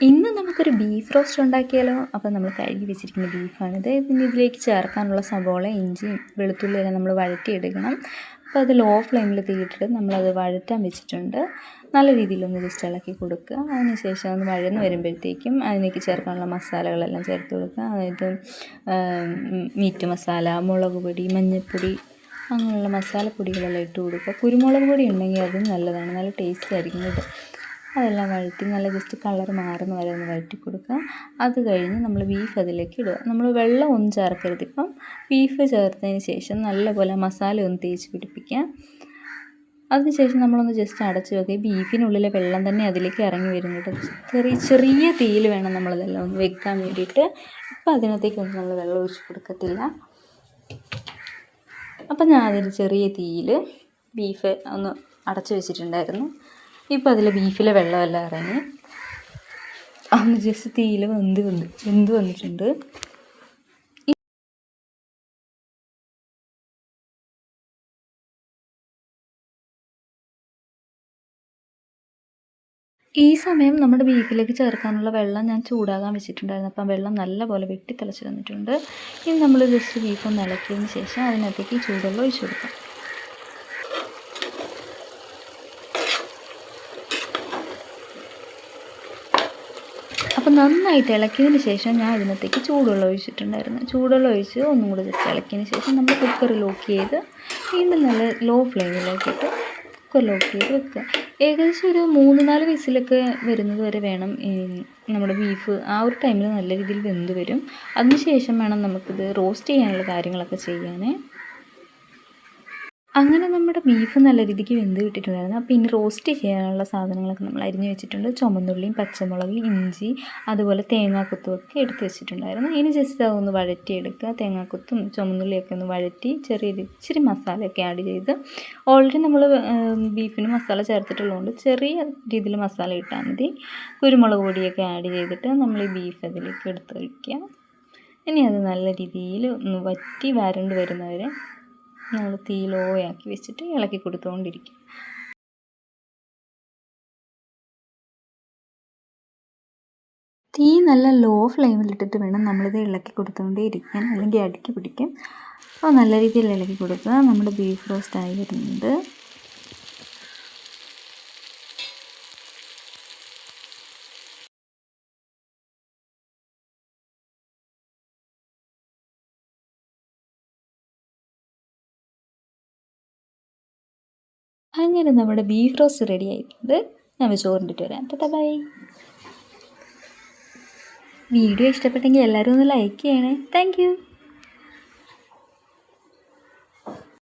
ഇന്ന് നമുക്കൊരു beef roast ഉണ്ടാക്കിയാലോ? അപ്പോൾ നമ്മൾ കഴുകി വെച്ചിരിക്കുന്ന ബീഫാണിത്. ഇതിലേക്ക് ചേർക്കാനുള്ള സവോള, ഇഞ്ചിയും വെളുത്തുള്ളി എല്ലാം നമ്മൾ വഴറ്റിയെടുക്കണം. അപ്പോൾ അത് ലോ ഫ്ലെയിമിൽ തീയിട്ടിട്ട് നമ്മളത് വഴറ്റാൻ വെച്ചിട്ടുണ്ട്. നല്ല രീതിയിലൊന്ന് ജസ്റ്റ് ഇളക്കി കൊടുക്കുക. അതിനുശേഷം ഒന്ന് വഴന്ന് വരുമ്പോഴത്തേക്കും അതിലേക്ക് ചേർക്കാനുള്ള മസാലകളെല്ലാം ചേർത്ത് കൊടുക്കുക. അതായത് മീറ്റ് മസാല, മുളക് പൊടി, മഞ്ഞൾപ്പൊടി, അങ്ങനെയുള്ള മസാലപ്പൊടികളെല്ലാം ഇട്ട് കൊടുക്കുക. കുരുമുളക് പൊടി ഉണ്ടെങ്കിൽ അതും നല്ലതാണ്, നല്ല ടേസ്റ്റ് ആയിരിക്കും ഇത്. അതെല്ലാം വഴറ്റി നല്ല ജസ്റ്റ് കളർ മാറുന്ന വരെ ഒന്ന് വഴറ്റി കൊടുക്കുക. അത് കഴിഞ്ഞ് നമ്മൾ ബീഫ് അതിലേക്ക് ഇടുക. നമ്മൾ വെള്ളം ഒന്നും ചേർക്കരുത്. ഇപ്പം ബീഫ് ചേർത്തതിന് ശേഷം നല്ലപോലെ മസാല ഒന്ന് തേച്ച് പിടിപ്പിക്കുക. അതിനുശേഷം നമ്മളൊന്ന് ജസ്റ്റ് അടച്ച് വെക്കുക. ബീഫിനുള്ളിലെ വെള്ളം തന്നെ അതിലേക്ക് ഇറങ്ങി വരുന്നുണ്ട്. ചെറിയ തീയിൽ വേണം നമ്മളതെല്ലാം ഒന്ന് വെക്കാൻ വേണ്ടിയിട്ട്. ഇപ്പം അതിനകത്തേക്കൊന്നും നമ്മൾ വെള്ളം ഒഴിച്ച് കൊടുക്കത്തില്ല. അപ്പം ഞാൻ അതിൽ ചെറിയ തീയിൽ ബീഫ് ഒന്ന് അടച്ച് വെച്ചിട്ടുണ്ടായിരുന്നു. ഇപ്പോൾ അതിൽ ബീഫിലെ വെള്ളമെല്ലാം ഇറങ്ങി അന്ന് ജസ്റ്റ് തീയിൽ വെന്ത് വന്നിട്ടുണ്ട്. ഈ സമയം നമ്മുടെ ബീഫിലേക്ക് ചേർക്കാനുള്ള വെള്ളം ഞാൻ ചൂടാകാൻ വെച്ചിട്ടുണ്ടായിരുന്നു. അപ്പം വെള്ളം നല്ലപോലെ വെട്ടിത്തിളച്ച് വന്നിട്ടുണ്ട്. ഇനി നമ്മൾ ജസ്റ്റ് ബീഫൊന്ന് ഇളക്കിയതിന് ശേഷം അതിനകത്തേക്ക് ചൂടുവെള്ളം ഒഴിച്ചു കൊടുക്കാം. അപ്പോൾ നന്നായിട്ട് ഇളക്കിയതിന് ശേഷം ഞാൻ ഇതിനകത്തേക്ക് ചൂടുവെള്ളം ഒഴിച്ചിട്ടുണ്ടായിരുന്നു. ചൂടുവെള്ളം ഒഴിച്ച് ഒന്നും കൂടി ജസ്റ്റ് ഇളക്കിയതിന് ശേഷം നമ്മൾ കുക്കർ ലോക്ക് ചെയ്ത് വീണ്ടും നല്ല ലോ ഫ്ലെയിമിലേക്കിട്ട് കുക്കർ ലോക്ക് ചെയ്ത് വെക്കുക. ഏകദേശം ഒരു 3-4 വിസിലൊക്കെ വരുന്നത് വരെ വേണം നമ്മുടെ ബീഫ്. ആ ഒരു ടൈമിൽ നല്ല രീതിയിൽ വെന്ത് വരും. അതിന് ശേഷം വേണം നമുക്കിത് റോസ്റ്റ് ചെയ്യാനുള്ള കാര്യങ്ങളൊക്കെ ചെയ്യാൻ. അങ്ങനെ നമ്മുടെ ബീഫ് നല്ല രീതിക്ക് വെന്ത് കിട്ടിയിട്ടുണ്ടായിരുന്നു. അപ്പോൾ ഇനി റോസ്റ്റ് ചെയ്യാനുള്ള സാധനങ്ങളൊക്കെ നമ്മൾ അരിഞ്ഞ് വെച്ചിട്ടുണ്ട്. ചുമന്നുള്ളിയും പച്ചമുളക്, ഇഞ്ചി, അതുപോലെ തേങ്ങാക്കൊത്തുമൊക്കെ എടുത്ത് വെച്ചിട്ടുണ്ടായിരുന്നു. ഇനി ജസ്റ്റ് അതൊന്ന് വഴറ്റിയെടുക്കുക. തേങ്ങാക്കൊത്തും ചുമന്നുള്ളിയൊക്കെ ഒന്ന് വഴറ്റി ഇച്ചിരി മസാലയൊക്കെ ആഡ് ചെയ്ത്, ഓൾറെഡി നമ്മൾ ബീഫിന് മസാല ചേർത്തിട്ടുള്ളതുകൊണ്ട് ചെറിയ രീതിയിൽ മസാല ഇട്ടാൽ മതി. കുരുമുളക് പൊടിയൊക്കെ ആഡ് ചെയ്തിട്ട് നമ്മൾ ഈ ബീഫ് അതിലേക്ക് എടുത്ത് വയ്ക്കുക. ഇനി അത് നല്ല രീതിയിൽ ഒന്ന് വറ്റി വരണ്ട് വരുന്നവരെ നമ്മൾ തീ ലോ ആക്കി വെച്ചിട്ട് ഇളക്കി കൊടുത്തുകൊണ്ടിരിക്കും. തീ നല്ല ലോ ഫ്ലെയിമിലിട്ടിട്ട് വേണം നമ്മളിത് ഇളക്കി കൊടുത്തുകൊണ്ടേ ഇരിക്കാൻ, അല്ലെങ്കിൽ അടുക്കി പിടിക്കും. അപ്പോൾ നല്ല രീതിയിൽ ഇളക്കി കൊടുക്കുക. നമ്മുടെ ബീഫ് റോസ്റ്റ് ആയി വരുന്നുണ്ട്. അങ്ങനെ നമ്മുടെ ബീഫ് റോസ്റ്റ് റെഡി ആയിട്ടുണ്ട്. ഞാൻ ചോറിൻ്റെ വരാം. Tata bye. വീഡിയോ ഇഷ്ടപ്പെട്ടെങ്കിൽ എല്ലാവരും ഒന്ന് ലൈക്ക് ചെയ്യണേ. Thank you.